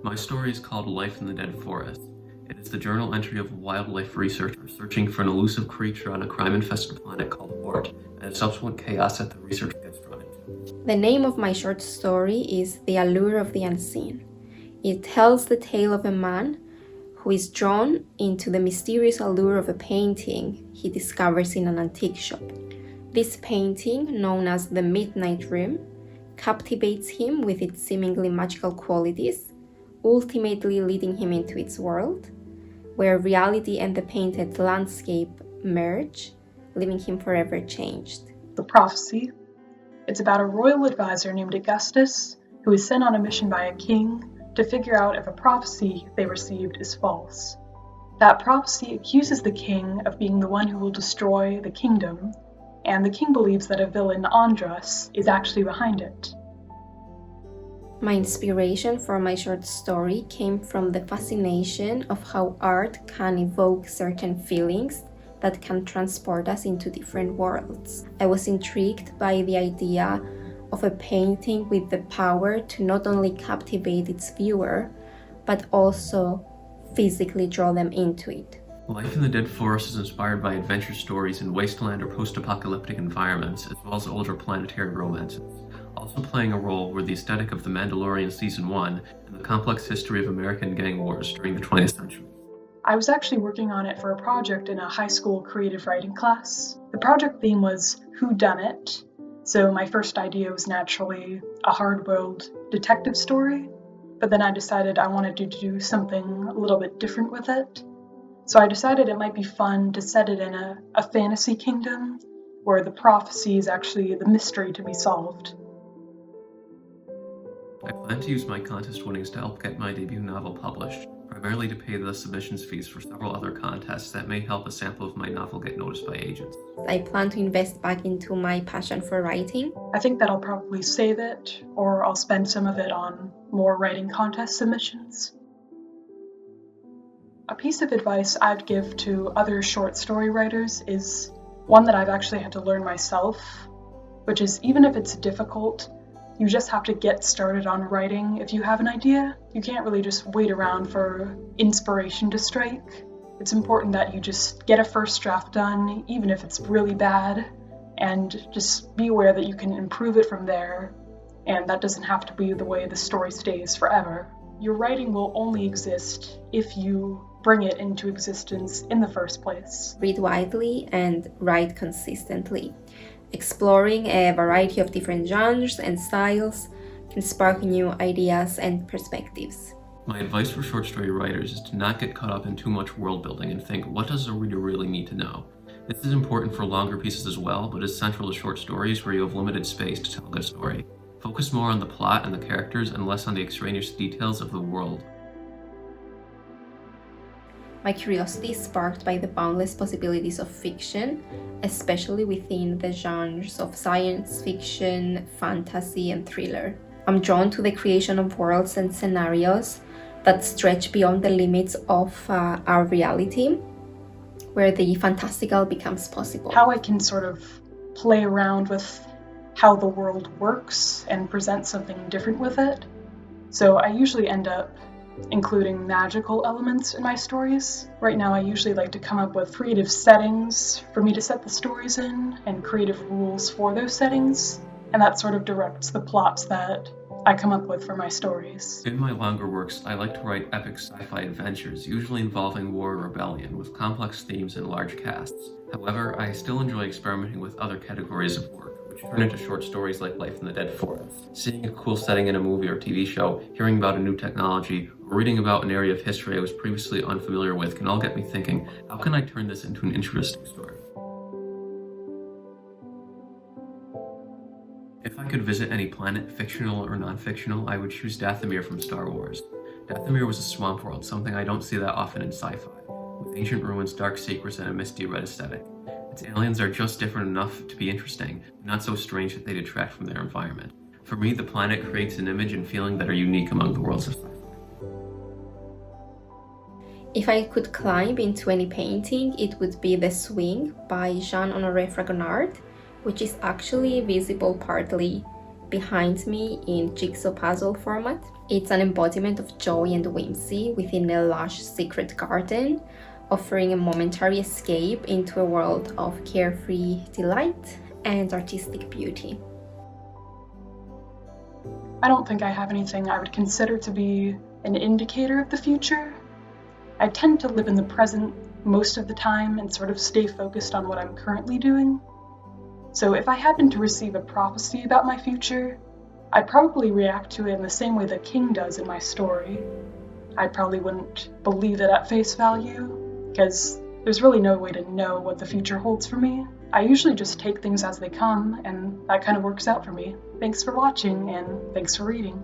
My story is called Life in the Dead Forest. It is the journal entry of a wildlife researcher searching for an elusive creature on a crime-infested planet called Port, and the subsequent chaos that the research gets drawn into. The name of my short story is The Allure of the Unseen. It tells the tale of a man who is drawn into the mysterious allure of a painting he discovers in an antique shop. This painting, known as the Midnight Room, captivates him with its seemingly magical qualities, ultimately leading him into its world, where reality and the painted landscape merge, leaving him forever changed. The Prophecy. It's about a royal advisor named Augustus who is sent on a mission by a king to figure out if a prophecy they received is false. That prophecy accuses the king of being the one who will destroy the kingdom, and the king believes that a villain, Andras, is actually behind it. My inspiration for my short story came from the fascination of how art can evoke certain feelings that can transport us into different worlds. I was intrigued by the idea of a painting with the power to not only captivate its viewer, but also physically draw them into it. Life in the Dead Forest is inspired by adventure stories in wasteland or post-apocalyptic environments, as well as older planetary romances. Also playing a role were the aesthetic of The Mandalorian Season 1 and the complex history of American gang wars during the 20th century. I was actually working on it for a project in a high school creative writing class. The project theme was whodunit, so my first idea was naturally a hard-boiled detective story, but then I decided I wanted to do something a little bit different with it. So I decided it might be fun to set it in a fantasy kingdom where the prophecy is actually the mystery to be solved. I plan to use my contest winnings to help get my debut novel published, primarily to pay the submissions fees for several other contests that may help a sample of my novel get noticed by agents. I plan to invest back into my passion for writing. I think that I'll probably save it, or I'll spend some of it on more writing contest submissions. A piece of advice I'd give to other short story writers is one that I've actually had to learn myself, which is even if it's difficult, you just have to get started on writing. If you have an idea, you can't really just wait around for inspiration to strike. It's important that you just get a first draft done, even if it's really bad, and just be aware that you can improve it from there, and that doesn't have to be the way the story stays forever. Your writing will only exist if you bring it into existence in the first place. Read widely and write consistently. Exploring a variety of different genres and styles can spark new ideas and perspectives. My advice for short story writers is to not get caught up in too much world building and think, what does a reader really need to know? This is important for longer pieces as well, but is central to short stories where you have limited space to tell a good story. Focus more on the plot and the characters and less on the extraneous details of the world. My curiosity is sparked by the boundless possibilities of fiction, especially within the genres of science fiction, fantasy, and thriller. I'm drawn to the creation of worlds and scenarios that stretch beyond the limits of our reality, where the fantastical becomes possible. How I can sort of play around with how the world works and present something different with it. So I usually end up including magical elements in my stories. Right now I usually like to come up with creative settings for me to set the stories in and creative rules for those settings, and that sort of directs the plots that I come up with for my stories. In my longer works, I like to write epic sci-fi adventures, usually involving war or rebellion, with complex themes and large casts. However, I still enjoy experimenting with other categories of work, which turn into short stories like Life in the Dead Forest. Seeing a cool setting in a movie or TV show, hearing about a new technology, or reading about an area of history I was previously unfamiliar with can all get me thinking, how can I turn this into an interesting story? If I could visit any planet, fictional or non-fictional, I would choose Dathomir from Star Wars. Dathomir was a swamp world, something I don't see that often in sci-fi, with ancient ruins, dark secrets, and a misty red aesthetic. Its aliens are just different enough to be interesting, but not so strange that they detract from their environment. For me, the planet creates an image and feeling that are unique among the worlds of sci-fi. If I could climb into any painting, it would be The Swing by Jean-Honoré Fragonard, which is actually visible partly behind me in jigsaw puzzle format. It's an embodiment of joy and whimsy within a lush secret garden, offering a momentary escape into a world of carefree delight and artistic beauty. I don't think I have anything I would consider to be an indicator of the future. I tend to live in the present most of the time and sort of stay focused on what I'm currently doing. So if I happen to receive a prophecy about my future, I'd probably react to it in the same way the king does in my story. I probably wouldn't believe it at face value, because there's really no way to know what the future holds for me. I usually just take things as they come, and that kind of works out for me. Thanks for watching, and thanks for reading.